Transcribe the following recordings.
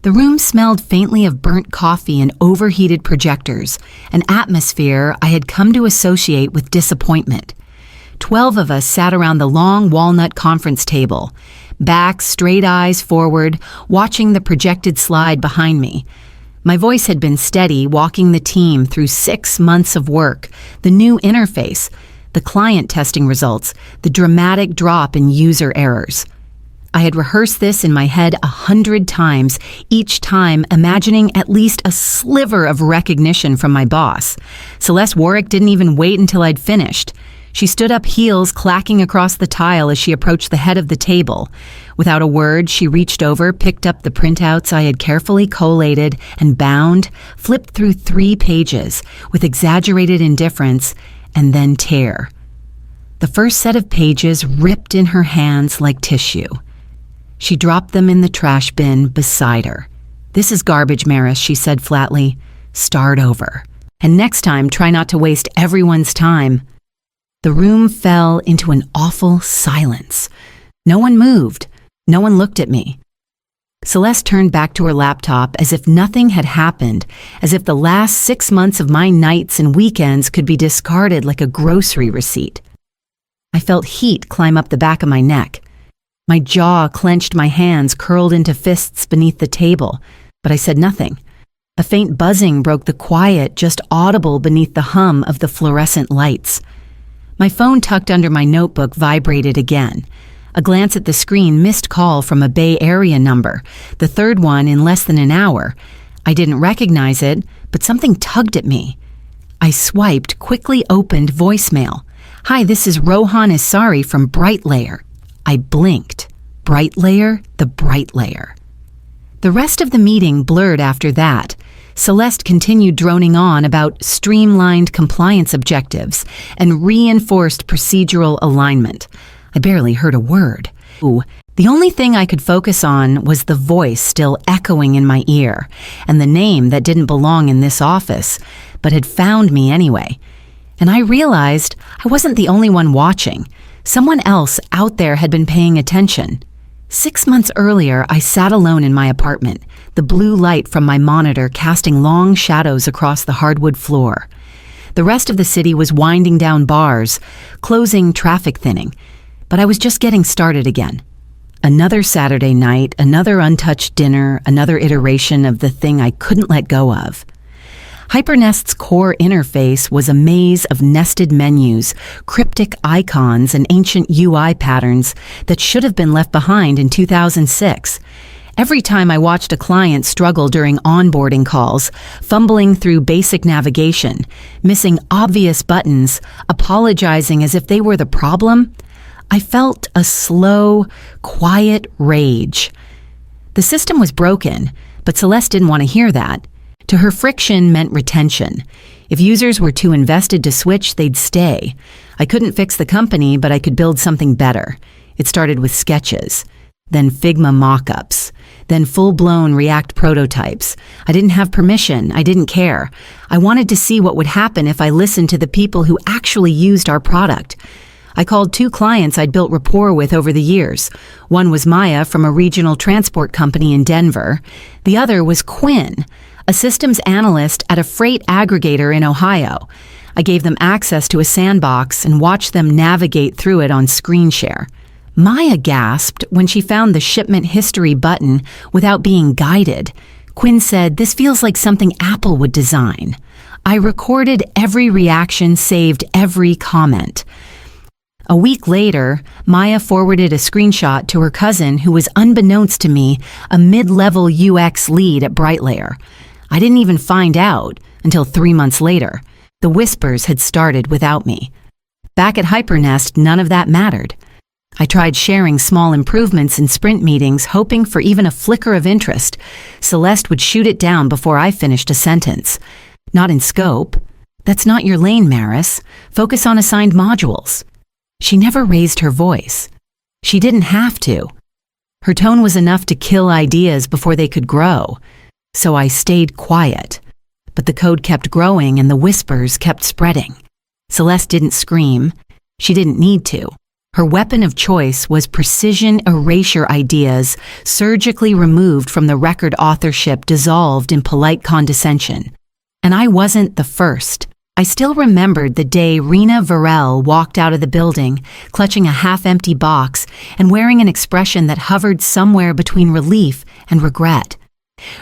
The room smelled faintly of burnt coffee and overheated projectors, an atmosphere I had come to associate with disappointment. 12 of us sat around the long walnut conference table, backs straight, eyes forward, watching the projected slide behind me. My voice had been steady, walking the team through 6 months of work, the new interface, the client testing results, the dramatic drop in user errors. I had rehearsed this in my head 100 times, each time imagining at least a sliver of recognition from my boss. Celeste Warwick didn't even wait until I'd finished. She stood up, heels clacking across the tile as she approached the head of the table. Without a word, she reached over, picked up the printouts I had carefully collated and bound, flipped through 3 pages with exaggerated indifference, and then tear. The first set of pages ripped in her hands like tissue. She dropped them in the trash bin beside her. "This is garbage, Maris," she said flatly. "Start over. And next time, try not to waste everyone's time." The room fell into an awful silence. No one moved. No one looked at me. Celeste turned back to her laptop as if nothing had happened, as if the last 6 months of my nights and weekends could be discarded like a grocery receipt. I felt heat climb up the back of my neck. My jaw clenched, my hands curled into fists beneath the table, but I said nothing. A faint buzzing broke the quiet, just audible beneath the hum of the fluorescent lights. My phone tucked under my notebook vibrated again. A glance at the screen, missed call from a Bay Area number, the third one in less than an hour. I didn't recognize it, but something tugged at me. I swiped, quickly opened voicemail. "Hi, this is Rohan Isari from Bright Layer." I blinked. Bright Layer, the Bright Layer. The rest of the meeting blurred after that. Celeste continued droning on about streamlined compliance objectives and reinforced procedural alignment. I barely heard a word. The only thing I could focus on was the voice still echoing in my ear, and the name that didn't belong in this office, but had found me anyway. And I realized I wasn't the only one watching. Someone else out there had been paying attention. 6 months earlier, I sat alone in my apartment, the blue light from my monitor casting long shadows across the hardwood floor. The rest of the city was winding down bars, closing, traffic thinning. But I was just getting started again. Another Saturday night, another untouched dinner, another iteration of the thing I couldn't let go of. Hypernest's core interface was a maze of nested menus, cryptic icons, and ancient UI patterns that should have been left behind in 2006. Every time I watched a client struggle during onboarding calls, fumbling through basic navigation, missing obvious buttons, apologizing as if they were the problem, I felt a slow, quiet rage. The system was broken, but Celeste didn't want to hear that. To her, friction meant retention. If users were too invested to switch, they'd stay. I couldn't fix the company, but I could build something better. It started with sketches, then Figma mock-ups, then full-blown React prototypes. I didn't have permission. I didn't care. I wanted to see what would happen if I listened to the people who actually used our product. I called 2 clients I'd built rapport with over the years. One was Maya from a regional transport company in Denver. The other was Quinn, a systems analyst at a freight aggregator in Ohio. I gave them access to a sandbox and watched them navigate through it on screen share. Maya gasped when she found the shipment history button without being guided. Quinn said, "This feels like something Apple would design." I recorded every reaction, saved every comment. A week later, Maya forwarded a screenshot to her cousin who was, unbeknownst to me, a mid-level UX lead at Bright Layer. I didn't even find out until 3 months later. The whispers had started without me. Back at Hypernest, none of that mattered. I tried sharing small improvements in sprint meetings, hoping for even a flicker of interest. Celeste would shoot it down before I finished a sentence. "Not in scope. That's not your lane, Maris. Focus on assigned modules." She never raised her voice. She didn't have to. Her tone was enough to kill ideas before they could grow. So I stayed quiet. But the code kept growing and the whispers kept spreading. Celeste didn't scream. She didn't need to. Her weapon of choice was precision erasure ideas surgically removed from the record authorship dissolved in polite condescension. And I wasn't the first. I still remembered the day Rena Varel walked out of the building, clutching a half-empty box and wearing an expression that hovered somewhere between relief and regret.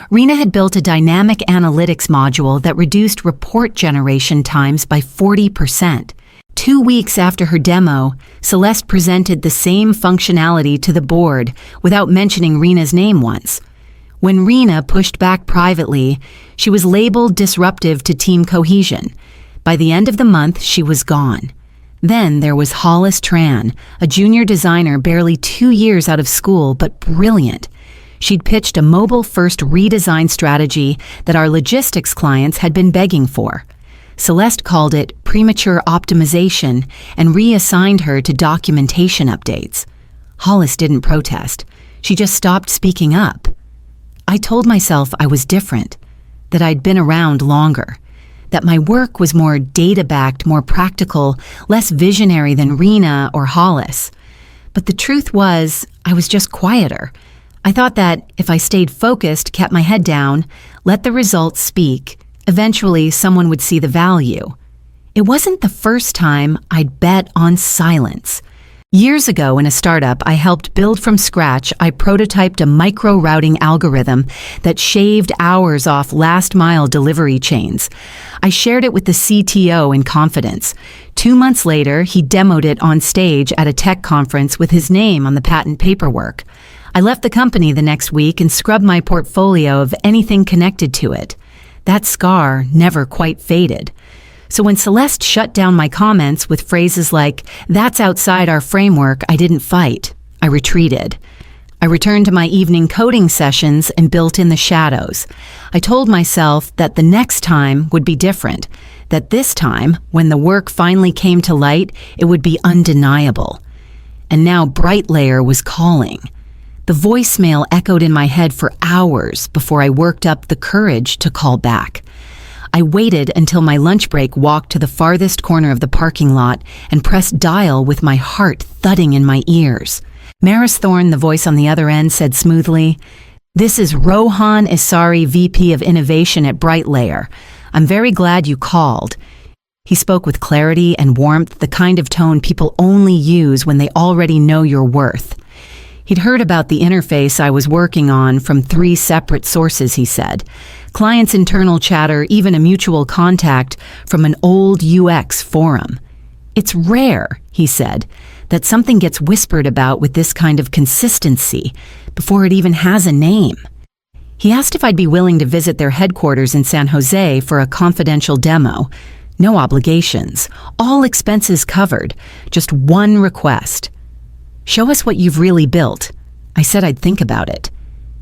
Rena had built a dynamic analytics module that reduced report generation times by 40%. 2 weeks after her demo, Celeste presented the same functionality to the board without mentioning Rena's name once. When Rena pushed back privately, she was labeled disruptive to team cohesion. By the end of the month, she was gone. Then there was Hollis Tran, a junior designer barely 2 years out of school, but brilliant. She'd pitched a mobile-first redesign strategy that our logistics clients had been begging for. Celeste called it premature optimization and reassigned her to documentation updates. Hollis didn't protest. She just stopped speaking up. I told myself I was different, that I'd been around longer, that my work was more data-backed, more practical, less visionary than Rena or Hollis. But the truth was, I was just quieter. I thought that if I stayed focused, kept my head down, let the results speak, eventually someone would see the value. It wasn't the first time I'd bet on silence. Years ago in a startup I helped build from scratch, I prototyped a micro-routing algorithm that shaved hours off last-mile delivery chains. I shared it with the CTO in confidence. 2 months later, he demoed it on stage at a tech conference with his name on the patent paperwork. I left the company the next week and scrubbed my portfolio of anything connected to it. That scar never quite faded. So when Celeste shut down my comments with phrases like, "That's outside our framework," I didn't fight. I retreated. I returned to my evening coding sessions and built in the shadows. I told myself that the next time would be different, that this time, when the work finally came to light, it would be undeniable. And now BrightLayer was calling. The voicemail echoed in my head for hours before I worked up the courage to call back. I waited until my lunch break, walked to the farthest corner of the parking lot, and pressed dial with my heart thudding in my ears. Maris Thorne, the voice on the other end, said smoothly, "This is Rohan Isari, VP of Innovation at BrightLayer. I'm very glad you called." He spoke with clarity and warmth, the kind of tone people only use when they already know your worth. He'd heard about the interface I was working on from 3 separate sources, he said. Clients' internal chatter, even a mutual contact from an old UX forum. "It's rare," he said, "that something gets whispered about with this kind of consistency before it even has a name." He asked if I'd be willing to visit their headquarters in San Jose for a confidential demo. No obligations, all expenses covered, just one request. "Show us what you've really built." I said I'd think about it.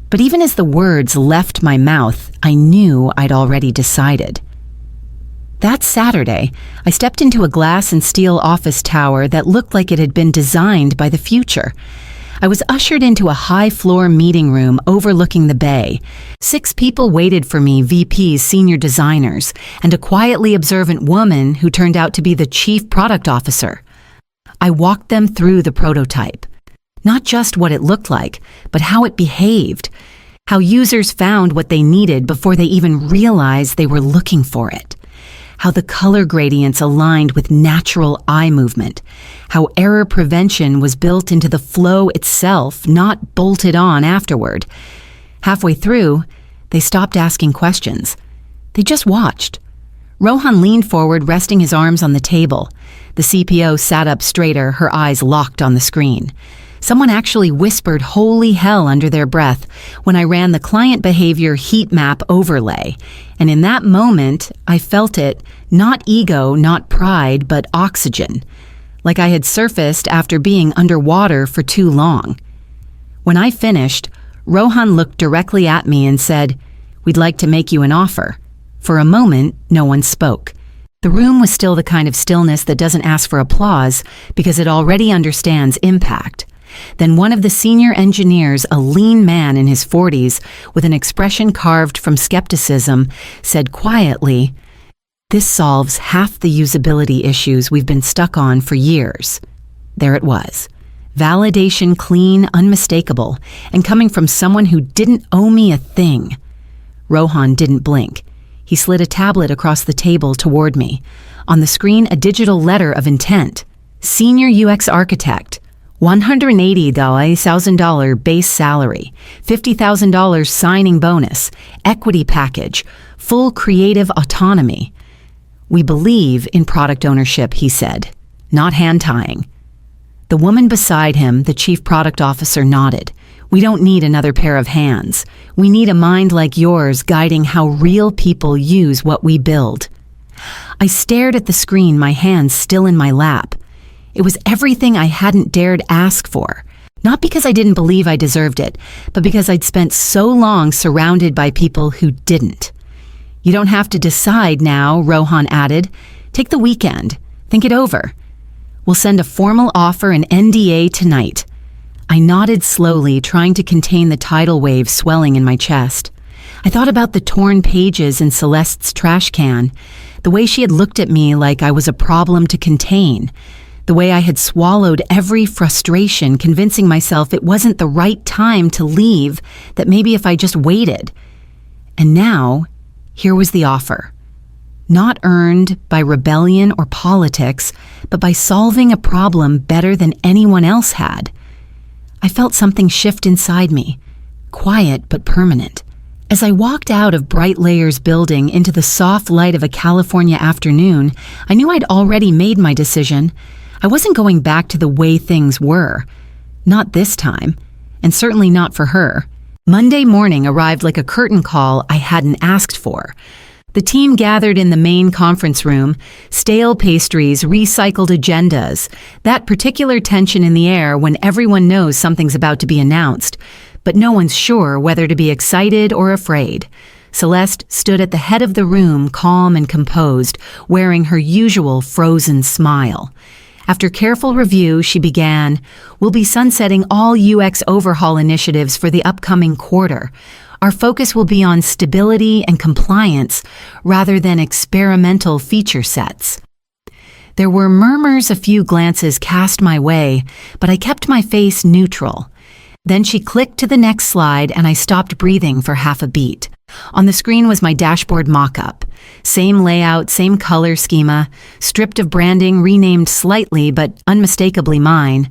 But even as the words left my mouth, I knew I'd already decided. That Saturday, I stepped into a glass and steel office tower that looked like it had been designed by the future. I was ushered into a high-floor meeting room overlooking the bay. 6 people waited for me, VPs, senior designers, and a quietly observant woman who turned out to be the chief product officer. I walked them through the prototype. Not just what it looked like, but how it behaved. How users found what they needed before they even realized they were looking for it. How the color gradients aligned with natural eye movement. How error prevention was built into the flow itself, not bolted on afterward. Halfway through, they stopped asking questions. They just watched. Rohan leaned forward, resting his arms on the table. The CPO sat up straighter, her eyes locked on the screen. Someone actually whispered "holy hell" under their breath when I ran the client behavior heat map overlay. And in that moment, I felt it, not ego, not pride, but oxygen. Like I had surfaced after being underwater for too long. When I finished, Rohan looked directly at me and said, "We'd like to make you an offer." For a moment, no one spoke. The room was still the kind of stillness that doesn't ask for applause because it already understands impact. Then one of the senior engineers, a lean man in his 40s with an expression carved from skepticism, said quietly, "This solves half the usability issues we've been stuck on for years." There it was. Validation clean, unmistakable, and coming from someone who didn't owe me a thing. Rohan didn't blink. He slid a tablet across the table toward me. On the screen, a digital letter of intent. Senior UX Architect. $180,000 base salary. $50,000 signing bonus. Equity package. Full creative autonomy. We believe in product ownership, he said, not hand-tying. The woman beside him, the chief product officer, nodded. We don't need another pair of hands. We need a mind like yours guiding how real people use what we build. I stared at the screen, my hands still in my lap. It was everything I hadn't dared ask for. Not because I didn't believe I deserved it, but because I'd spent so long surrounded by people who didn't. You don't have to decide now, Rohan added. Take the weekend. Think it over. We'll send a formal offer and NDA tonight. I nodded slowly, trying to contain the tidal wave swelling in my chest. I thought about the torn pages in Celeste's trash can, the way she had looked at me like I was a problem to contain, the way I had swallowed every frustration, convincing myself it wasn't the right time to leave, that maybe if I just waited. And now, here was the offer. Not earned by rebellion or politics, but by solving a problem better than anyone else had. I felt something shift inside me, quiet but permanent. As I walked out of Bright Layers building into the soft light of a California afternoon, I knew I'd already made my decision. I wasn't going back to the way things were. Not this time, and certainly not for her. Monday morning arrived like a curtain call I hadn't asked for. The team gathered in the main conference room, stale pastries, recycled agendas, that particular tension in the air when everyone knows something's about to be announced, but no one's sure whether to be excited or afraid. Celeste stood at the head of the room, calm and composed, wearing her usual frozen smile. After careful review, she began, "We'll be sunsetting all UX overhaul initiatives for the upcoming quarter. Our focus will be on stability and compliance rather than experimental feature sets." There were murmurs, a few glances cast my way, but I kept my face neutral. Then she clicked to the next slide and I stopped breathing for half a beat. On the screen was my dashboard mock-up. Same layout, same color schema, stripped of branding, renamed slightly but unmistakably mine.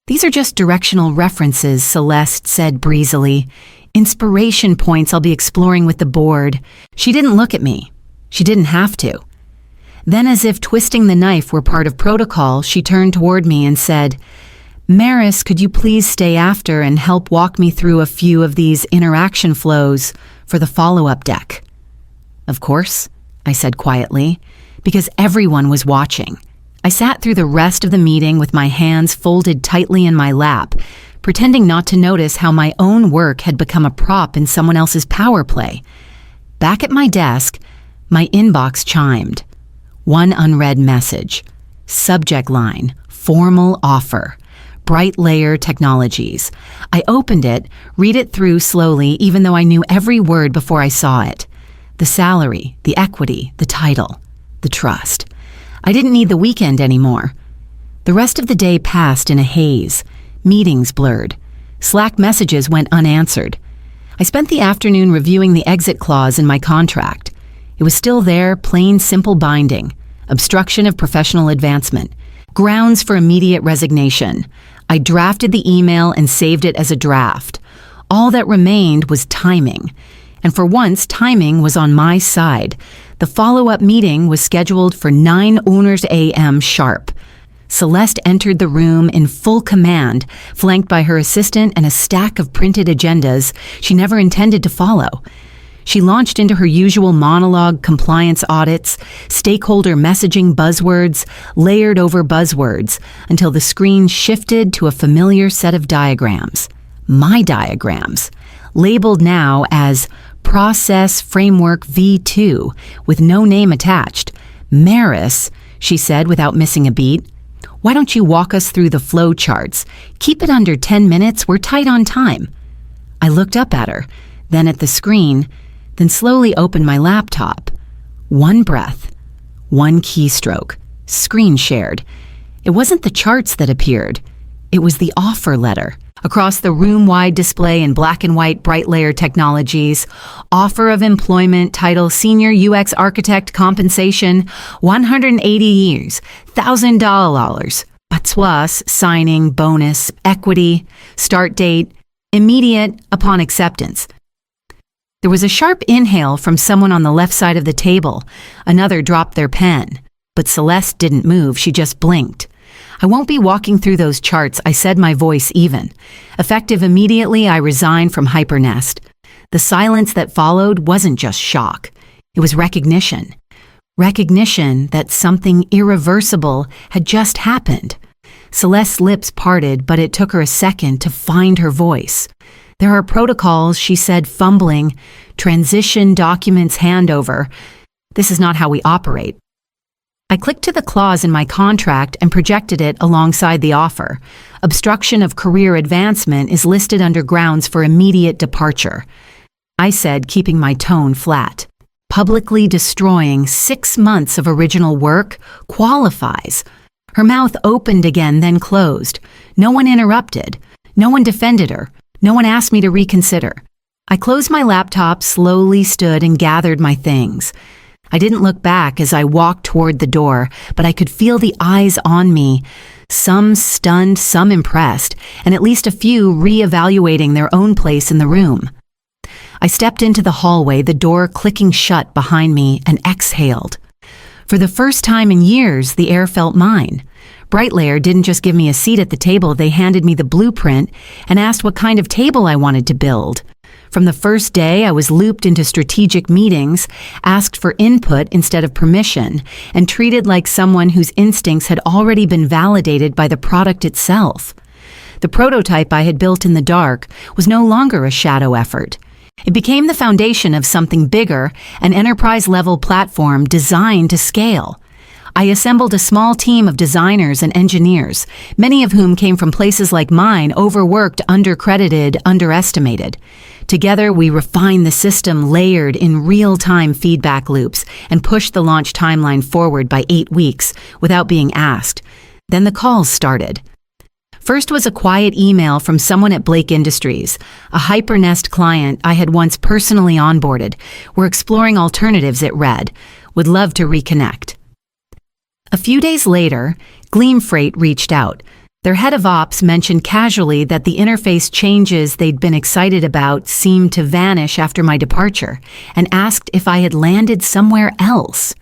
"These are just directional references," Celeste said breezily. "Inspiration points I'll be exploring with the board." She didn't look at me. She didn't have to. Then, as if twisting the knife were part of protocol, she turned toward me and said, "Maris, could you please stay after and help walk me through a few of these interaction flows for the follow-up deck?" "Of course," I said quietly, because everyone was watching. I sat through the rest of the meeting with my hands folded tightly in my lap, pretending not to notice how my own work had become a prop in someone else's power play. Back at my desk, my inbox chimed. One unread message. Subject line, formal offer. Bright Layer Technologies. I opened it, read it through slowly, even though I knew every word before I saw it. The salary, the equity, the title, the trust. I didn't need the weekend anymore. The rest of the day passed in a haze. Meetings blurred. Slack messages went unanswered. I spent the afternoon reviewing the exit clause in my contract. It was still there, plain, simple binding. Obstruction of professional advancement. Grounds for immediate resignation. I drafted the email and saved it as a draft. All that remained was timing. And for once, timing was on my side. The follow-up meeting was scheduled for 9 Owners a.m. sharp. Celeste entered the room in full command, flanked by her assistant and a stack of printed agendas she never intended to follow. She launched into her usual monologue, compliance audits, stakeholder messaging buzzwords, layered over buzzwords, until the screen shifted to a familiar set of diagrams. My diagrams, labeled now as Process Framework V2, with no name attached. "Maris," she said without missing a beat, "why don't you walk us through the flow charts? Keep it under 10 minutes, we're tight on time." I looked up at her, then at the screen, then slowly opened my laptop. One breath, one keystroke, screen shared. It wasn't the charts that appeared. It was the offer letter. Across the room-wide display in black and white bright layer technologies, offer of employment, title Senior UX Architect, compensation 180 years, $1,000, patois, signing, bonus, equity, start date, immediate upon acceptance. There was a sharp inhale from someone on the left side of the table. Another dropped their pen. But Celeste didn't move, she just blinked. I won't be walking through those charts, I said, my voice even. Effective immediately, I resigned from Hypernest. The silence that followed wasn't just shock. It was recognition. Recognition that something irreversible had just happened. Celeste's lips parted, but it took her a second to find her voice. There are protocols, she said, fumbling. Transition documents handover. This is not how we operate. I clicked to the clause in my contract and projected it alongside the offer. Obstruction of career advancement is listed under grounds for immediate departure. I said, keeping my tone flat. Publicly destroying 6 months of original work qualifies. Her mouth opened again, then closed. No one interrupted. No one defended her. No one asked me to reconsider. I closed my laptop, slowly stood and gathered my things. I didn't look back as I walked toward the door, but I could feel the eyes on me, some stunned, some impressed, and at least a few re-evaluating their own place in the room. I stepped into the hallway, the door clicking shut behind me, and exhaled. For the first time in years, the air felt mine. Brightlayer didn't just give me a seat at the table, they handed me the blueprint and asked what kind of table I wanted to build. From the first day, I was looped into strategic meetings, asked for input instead of permission, and treated like someone whose instincts had already been validated by the product itself. The prototype I had built in the dark was no longer a shadow effort. It became the foundation of something bigger, an enterprise-level platform designed to scale. I assembled a small team of designers and engineers, many of whom came from places like mine, overworked, undercredited, underestimated. Together, we refined the system layered in real-time feedback loops and pushed the launch timeline forward by 8 weeks without being asked. Then the calls started. First was a quiet email from someone at Blake Industries, a Hypernest client I had once personally onboarded. We're exploring alternatives, it read. Would love to reconnect. A few days later, Gleam Freight reached out. Their head of ops mentioned casually that the interface changes they'd been excited about seemed to vanish after my departure, and asked if I had landed somewhere else.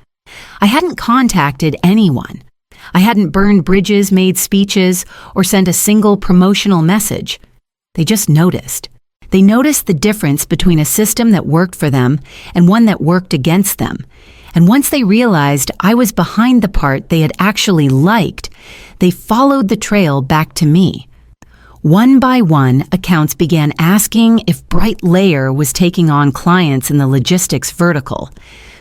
I hadn't contacted anyone. I hadn't burned bridges, made speeches, or sent a single promotional message. They just noticed. They noticed the difference between a system that worked for them and one that worked against them. And once they realized I was behind the part they had actually liked, they followed the trail back to me. One by one, accounts began asking if Brightlayer was taking on clients in the logistics vertical.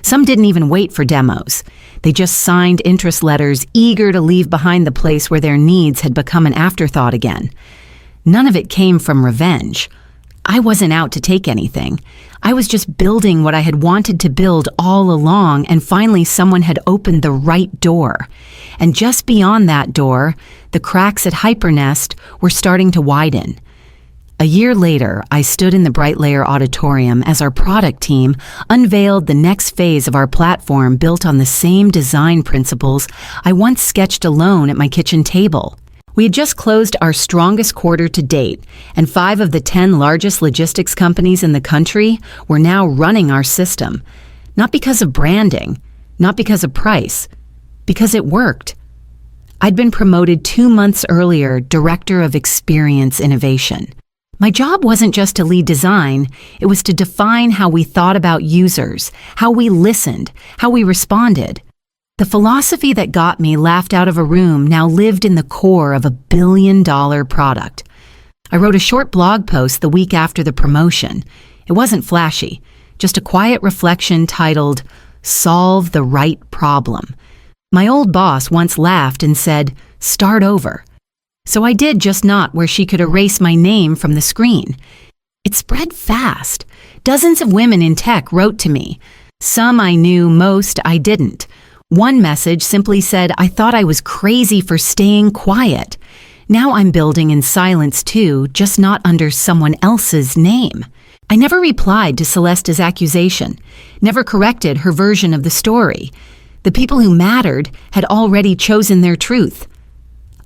Some didn't even wait for demos. They just signed interest letters, eager to leave behind the place where their needs had become an afterthought again. None of it came from revenge. I wasn't out to take anything. I was just building what I had wanted to build all along, and finally someone had opened the right door. And just beyond that door, the cracks at Hypernest were starting to widen. A year later, I stood in the Brightlayer auditorium as our product team unveiled the next phase of our platform built on the same design principles I once sketched alone at my kitchen table. We had just closed our strongest quarter to date, and 5 of the 10 largest logistics companies in the country were now running our system. Not because of branding, not because of price, because it worked. I'd been promoted 2 months earlier, Director of Experience Innovation. My job wasn't just to lead design, it was to define how we thought about users, how we listened, how we responded. The philosophy that got me laughed out of a room now lived in the core of a billion-dollar product. I wrote a short blog post the week after the promotion. It wasn't flashy, just a quiet reflection titled, "Solve the Right Problem." My old boss once laughed and said, "Start over." So I did, just not where she could erase my name from the screen. It spread fast. Dozens of women in tech wrote to me. Some I knew, most I didn't. One message simply said I thought I was crazy for staying quiet. Now I'm building in silence too, just not under someone else's name. I never replied to Celeste's accusation, never corrected her version of the story. The people who mattered had already chosen their truth.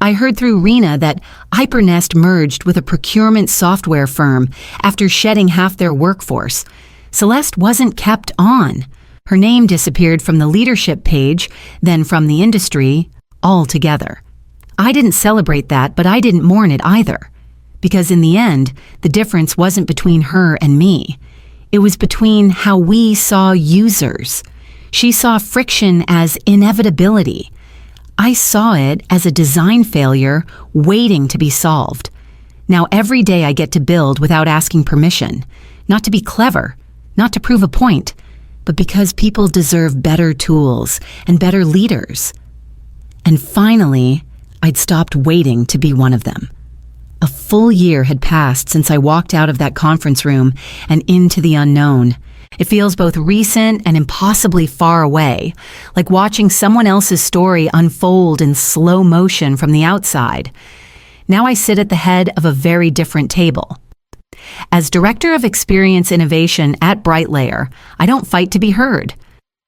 I heard through Rena that Hypernest merged with a procurement software firm after shedding half their workforce. Celeste wasn't kept on. Her name disappeared from the leadership page, then from the industry, altogether. I didn't celebrate that, but I didn't mourn it either. Because in the end, the difference wasn't between her and me. It was between how we saw users. She saw friction as inevitability. I saw it as a design failure waiting to be solved. Now every day I get to build without asking permission, not to be clever, not to prove a point, but because people deserve better tools and better leaders. And finally, I'd stopped waiting to be one of them. A full year had passed since I walked out of that conference room and into the unknown. It feels both recent and impossibly far away, like watching someone else's story unfold in slow motion from the outside. Now I sit at the head of a very different table. As Director of Experience Innovation at Brightlayer, I don't fight to be heard.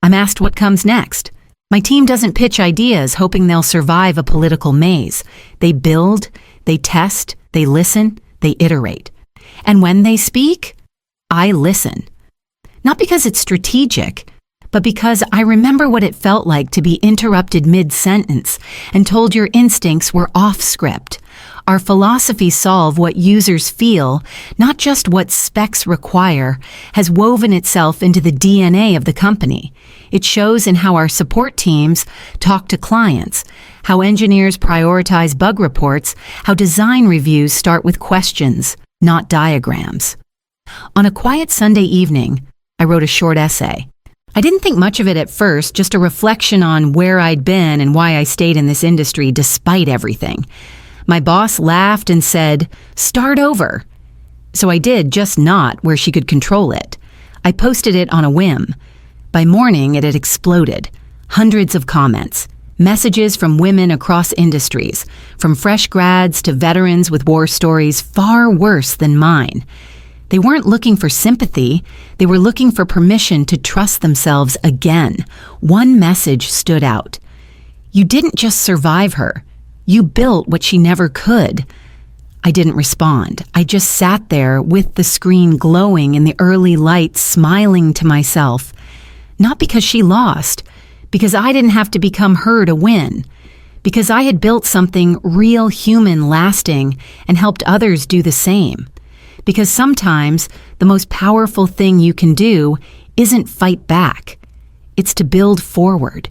I'm asked what comes next. My team doesn't pitch ideas hoping they'll survive a political maze. They build, they test, they listen, they iterate. And when they speak, I listen. Not because it's strategic, but because I remember what it felt like to be interrupted mid-sentence and told your instincts were off script. Our philosophy solve what users feel, not just what specs require, has woven itself into the DNA of the company. It shows in how our support teams talk to clients, how engineers prioritize bug reports, how design reviews start with questions, not diagrams. On a quiet Sunday evening, I wrote a short essay. I didn't think much of it at first, just a reflection on where I'd been and why I stayed in this industry despite everything. My boss laughed and said, "Start over." So I did, just not where she could control it. I posted it on a whim. By morning, it had exploded. Hundreds of comments, messages from women across industries, from fresh grads to veterans with war stories far worse than mine. They weren't looking for sympathy, they were looking for permission to trust themselves again. One message stood out. You didn't just survive her. You built what she never could. I didn't respond. I just sat there with the screen glowing in the early light, smiling to myself. Not because she lost, because I didn't have to become her to win. Because I had built something real human lasting and helped others do the same. Because sometimes the most powerful thing you can do isn't fight back. It's to build forward.